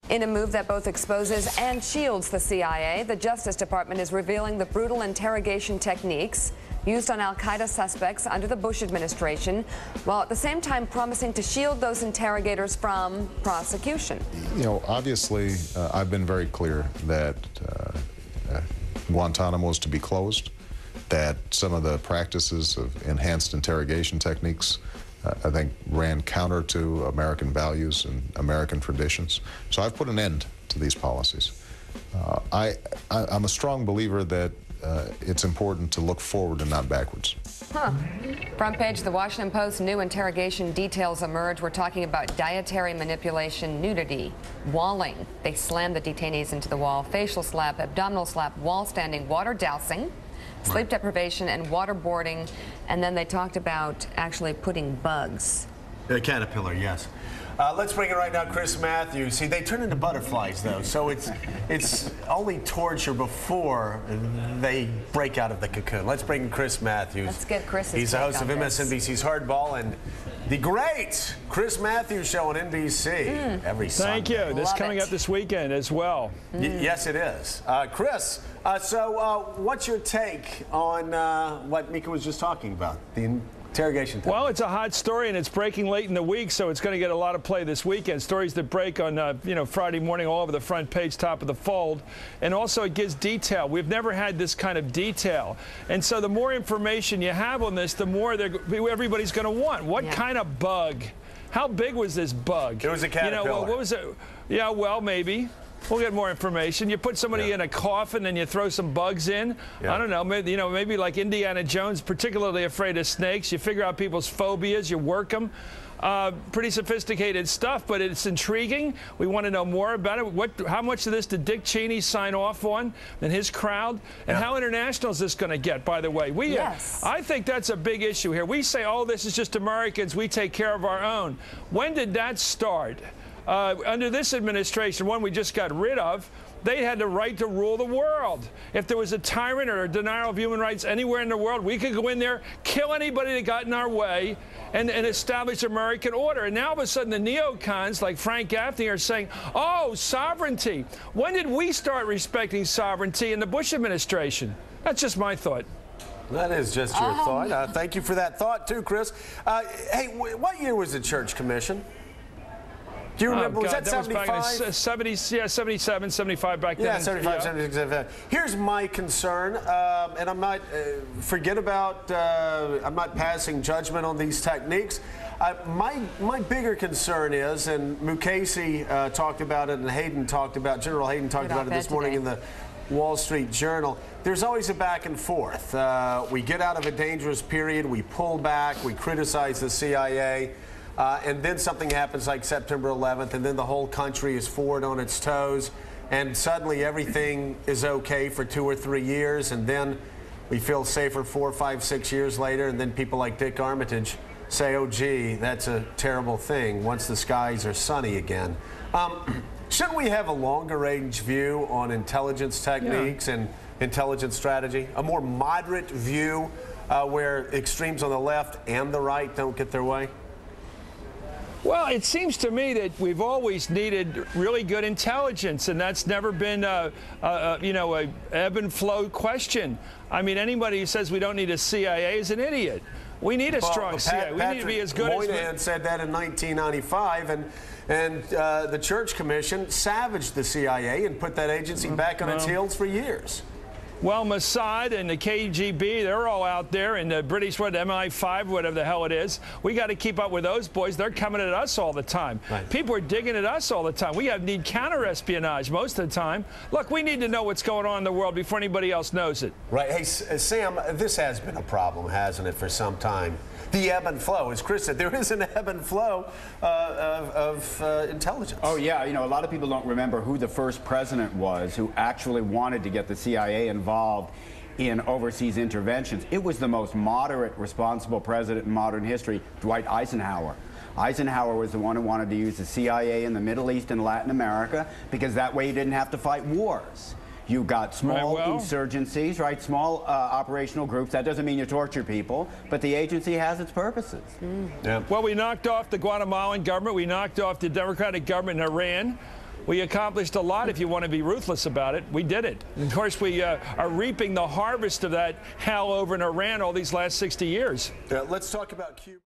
In a move that both exposes and shields the CIA, the Justice Department is revealing the brutal interrogation techniques used on al-Qaeda suspects under the Bush administration, while at the same time promising to shield those interrogators from prosecution. You know, obviously, I've been very clear that Guantanamo is to be closed, that some of the practices of enhanced interrogation techniques I think ran counter to American values and American traditions. So I've put an end to these policies. I'm a strong believer that it's important to look forward and not backwards. Front page of the Washington Post, new interrogation details emerge. We're talking about dietary manipulation, nudity, walling. They slammed the detainees into the wall, facial slap, abdominal slap, wall standing, water dousing, sleep deprivation, and waterboarding. And then they talked about actually putting bugs. The caterpillar, yes. Let's bring in right now Chris Matthews. See, they turn into butterflies, though, so it's only torture before they break out of the cocoon. Let's bring in Chris Matthews. Let's get Chris's He's the take host of on MSNBC's Hardball and the great Chris Matthews Show on NBC every Sunday. Thank you. This is coming up this weekend as well. Yes, it is. Chris, so what's your take on what Mika was just talking about, the interrogation time? Well, it's a hot story, and it's breaking late in the week, so it's going to get a lot of play this weekend. Stories that break on, Friday morning all over the front page, top of the fold. And also it gives detail. We've never had this kind of detail. And so the more information you have on this, the more everybody's going to want. What kind of bug? How big was this bug? It was a caterpillar. What was it? Yeah, well, maybe. We'll get more information. You put somebody in a coffin and you throw some bugs in. I don't know. Maybe like Indiana Jones, particularly afraid of snakes. You figure out people's phobias. You work them. Pretty sophisticated stuff, but it's intriguing. We want to know more about it. How much of this did Dick Cheney sign off on and his crowd? And how international is this going to get, by the way? I think that's a big issue here. We say, oh, this is just Americans. We take care of our own. When did that start? Under this administration, one we just got rid of, they had the right to rule the world. If there was a tyrant or a denial of human rights anywhere in the world, we could go in there, kill anybody that got in our way, and establish American order. And now all of a sudden the neocons like Frank Gaffney are saying, oh, sovereignty. When did we start respecting sovereignty in the Bush administration? That's just my thought. That is just your thought. Thank you for that thought, too, Chris. Hey, what year was the Church Commission? Do you remember? Was that 75? Was back in 77, 75 back then. Yeah, 75, 76. Here's my concern, and I'm not, I'm not passing judgment on these techniques. My bigger concern is, and Mukasey talked about it, and Hayden talked about, General Hayden talked about it this morning in the Wall Street Journal. There's always a back and forth. We get out of a dangerous period, we pull back, we criticize the CIA. And then something happens like September 11th, and then the whole country is forward on its toes, and suddenly everything is okay for 2 or 3 years, and then we feel safer 4, 5, 6 years later, and then people like Dick Armitage say, oh, gee, that's a terrible thing once the skies are sunny again. Shouldn't we have a longer-range view on intelligence techniques and intelligence strategy, a more moderate view where extremes on the left and the right don't get their way? Well, it seems to me that we've always needed really good intelligence, and that's never been a ebb and flow question. I mean, anybody who says we don't need a CIA is an idiot. We need a strong CIA. We need to be as good as... Moynihan said that in 1995, and the Church Commission savaged the CIA and put that agency back on its heels for years. Well, Mossad and the KGB, they're all out there, and the British, MI5, whatever the hell it is. We got to keep up with those boys. They're coming at us all the time. Right. People are digging at us all the time. We need counter-espionage most of the time. Look, we need to know what's going on in the world before anybody else knows it. Right. Hey, Sam, this has been a problem, hasn't it, for some time? The ebb and flow. As Chris said, there is an ebb and flow of intelligence. Oh, yeah. A lot of people don't remember who the first president was who actually wanted to get the CIA involved in overseas interventions. It was the most moderate, responsible president in modern history, Dwight Eisenhower. Eisenhower was the one who wanted to use the CIA in the Middle East and Latin America because that way you didn't have to fight wars. You've got small insurgencies, right? Small operational groups. That doesn't mean you torture people, but the agency has its purposes. Well, we knocked off the Guatemalan government. We knocked off the Democratic government in Iran. We accomplished a lot if you want to be ruthless about it. We did it. And of course, we are reaping the harvest of that hell over in Iran all these last 60 years. Let's talk about Cuba.